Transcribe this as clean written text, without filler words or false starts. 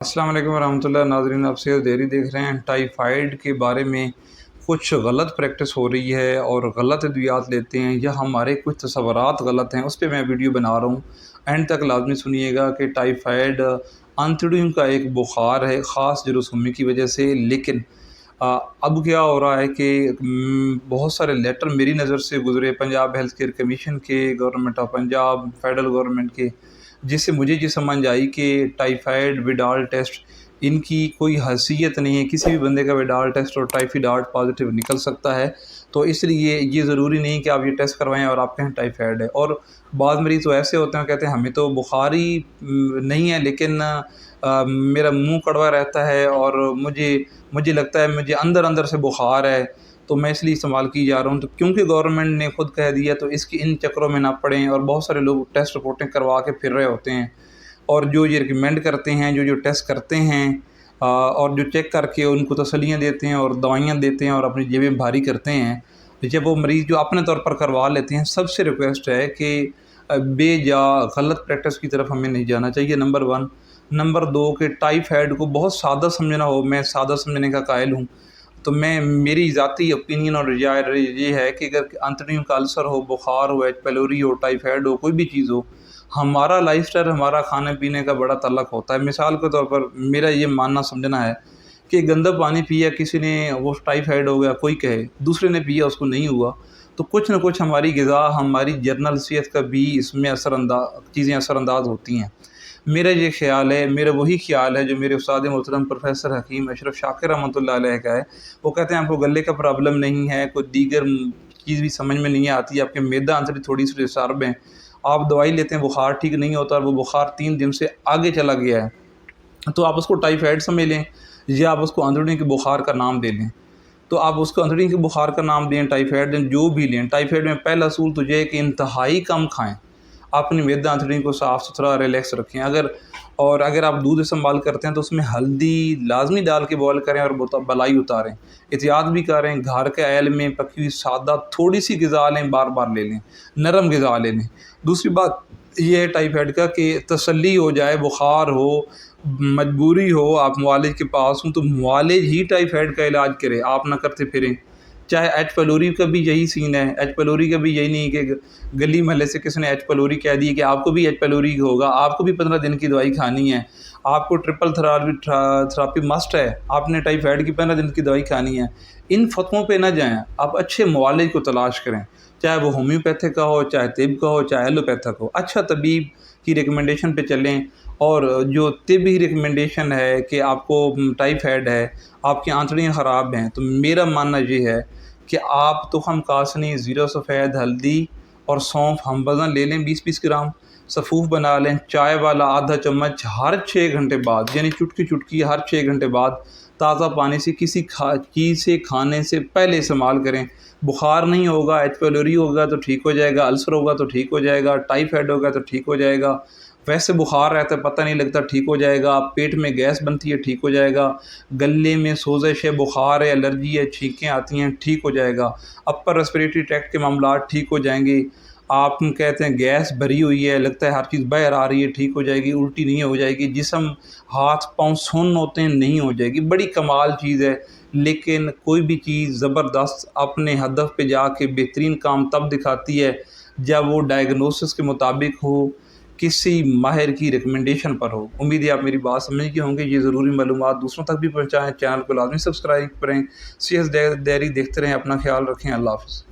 अस्सलाम वालेकुम रहमतुल्लाह। नाज़रीन, आप सेहत डेयरी देख रहे हैं। टाइफाइड के बारे में कुछ गलत प्रैक्टिस हो रही है और गलत अद्वियात लेते हैं या हमारे कुछ तसव्वुरात गलत हैं, उस पे मैं वीडियो बना रहा हूँ। एंड तक लाजमी सुनिएगा कि टाइफाइड आंतड़ियों का एक बुखार है ख़ास जुरासीमी की वजह से। लेकिन अब क्या हो रहा है कि बहुत सारे लेटर मेरी नज़र से गुज़रे पंजाब हेल्थ केयर कमीशन के, government of Punjab, federal government के, जिससे मुझे ये समझ आई कि टाइफाइड विडाल टेस्ट इनकी कोई हैसियत नहीं है। किसी भी बंदे का विडाल टेस्ट और टाइफाइड पॉजिटिव निकल सकता है, तो इसलिए ये ज़रूरी नहीं कि आप ये टेस्ट करवाएं और आपके यहाँ टाइफाइड है। और बाद मरीज़ तो ऐसे होते हैं, कहते हैं हमें तो बुखार ही नहीं है, लेकिन मेरा मुंह कड़वा रहता है और मुझे मुझे लगता है मुझे अंदर अंदर से बुखार है, तो मैं इसलिए इस्तेमाल की जा रहा हूँ। तो क्योंकि गवर्नमेंट ने खुद कह दिया, तो इसकी इन चक्करों में ना पड़ें। और बहुत सारे लोग टेस्ट रिपोर्टें करवा के फिर रहे होते हैं, और जो ये रिकमेंड करते हैं, जो टेस्ट करते हैं और जो चेक करके उनको तसल्लियाँ देते हैं और दवाइयाँ देते हैं और अपनी जेबें भारी करते हैं, जब वो मरीज़ जो अपने तौर पर करवा लेते हैं, सबसे रिक्वेस्ट है कि बेजा गलत प्रैक्टिस की तरफ हमें नहीं जाना चाहिए, नंबर 1। नंबर 2 कि टाइफाइड को बहुत सादा समझना हो, मैं सादा समझने का कायल हूँ। तो मैं मेरी ज़ाती ओपिनियन और राय ये है कि अगर आंतड़ियों का अल्सर हो, बुखार हो, एच पेलोरी हो, टाइफाइड हो, कोई भी चीज़ हो, हमारा लाइफस्टाइल, हमारा खाने पीने का बड़ा तल्लक होता है। मिसाल के तौर पर मेरा ये मानना समझना है कि गंदा पानी पिया किसी ने, वो टाइफाइड हो गया, कोई कहे, दूसरे ने पिया उसको नहीं हुआ, तो कुछ न कुछ हमारी ग़िज़ा, हमारी जनरल सेहत का भी इसमें चीज़ें असरअंदाज होती हैं। मेरा ये ख़्याल है, मेरा वही ख़्याल है जो मेरे उस्ताद मोहतरम प्रोफेसर हकीम अशरफ शाकिर रहमतुल्लाह अलैह का है। वो कहते हैं आपको गले का प्रॉब्लम नहीं है, कोई दीगर चीज़ भी समझ में नहीं आती, आपके मैदा आंतड़ी थोड़ी सी डिस्टर्ब हैं, आप दवाई लेते हैं, बुखार ठीक नहीं होता, और वो बुखार 3 दिन से आगे चला गया है, तो आप उसको टाइफाइड समझ लें या आप उसको आंतड़ियों के बुखार का नाम दे लें। तो आप उसको आंतड़ियों के बुखार का नाम दें, टाइफाइड दें, जो भी लें। टाइफाइड में पहला असूल तो ये है कि इंतहाई कम खाएँ, अपनी मैदा आंतड़ियों को साफ़ सुथरा रिलैक्स रखें। अगर आप दूध इस्तेमाल करते हैं तो उसमें हल्दी लाजमी डाल के बॉयल करें और बलाई उतारें। एहतियात भी करें, घर के आयल में पकी हुई सादा थोड़ी सी ग़िज़ा लें, बार बार ले लें, नरम ग़िज़ा ले लें। दूसरी बात यह है टाइफाइड का कि तसल्ली हो जाए, बुखार हो, मजबूरी हो, आप मुआलिज के पास हों, तो मुआलिज ही टाइफाइड का इलाज करे, आप ना करते फिरें। चाहे एच पेलोरी का भी यही सीन है, एच पेलोरी का भी यही नहीं कि गली महल्ले से किसी ने एच पेलोरी कह दी कि आपको भी एच पेलोरी होगा, आपको भी 15 दिन की दवाई खानी है, आपको ट्रिपल थेरापी मस्ट है, आपने टाइफाइड की 15 दिन की दवाई खानी है। इन फतवों पे ना जाएं, आप अच्छे मुआलिज को तलाश करें, चाहे वो होम्योपैथिक का हो, चाहे तिब का हो, चाहे एलोपैथिक हो। अच्छा तबीब की रिकमेंडेशन पे चलें। और जो तिबी रिकमेंडेशन है कि आपको टाइफाइड है, आपकी आंतड़ियाँ ख़राब हैं, तो मेरा मानना ये है कि आप तुखम कासनी, ज़ीरा सफ़ेद, हल्दी और सौंफ हम वज़न ले लें 20-20 ग्राम, सफ़ूफ बना लें, चाय वाला आधा चम्मच हर 6 घंटे बाद, यानी चुटकी चुटकी हर 6 घंटे बाद ताज़ा पानी से किसी चीज़ से खाने से पहले इस्तेमाल करें। बुखार नहीं होगा, एच पेलोरी होगा तो ठीक हो जाएगा, अल्सर होगा तो ठीक हो जाएगा, टाइफाइड होगा तो ठीक हो जाएगा, वैसे बुखार रहता है पता नहीं लगता, ठीक हो जाएगा, पेट में गैस बनती है, ठीक हो जाएगा, गले में सोजिश है, बुखार है, एलर्जी है, छींकें आती हैं, ठीक हो जाएगा, अपर रेस्पिरेटरी ट्रैक्ट के मामला ठीक हो जाएंगे। आप कहते हैं गैस भरी हुई है, लगता है हर चीज़ बाहर आ रही है, ठीक हो जाएगी, उल्टी नहीं हो जाएगी, जिस्म हाथ पाँव सुन्न होते हैं, नहीं हो जाएगी। बड़ी कमाल चीज़ है। लेकिन कोई भी चीज़ ज़बरदस्त अपने हदफ पे जाके बेहतरीन काम तब दिखाती है जब वो डायग्नोसिस के मुताबिक हो, किसी माहिर की रिकमेंडेशन पर हो। उम्मीद है आप मेरी बात समझ गए होंगे। ये ज़रूरी मालूमात दूसरों तक भी पहुँचाएँ। चैनल को लाजमी सब्सक्राइब करें। सेहत डायरी देखते रहें, अपना ख्याल रखें। अल्लाह हाफ़िज़।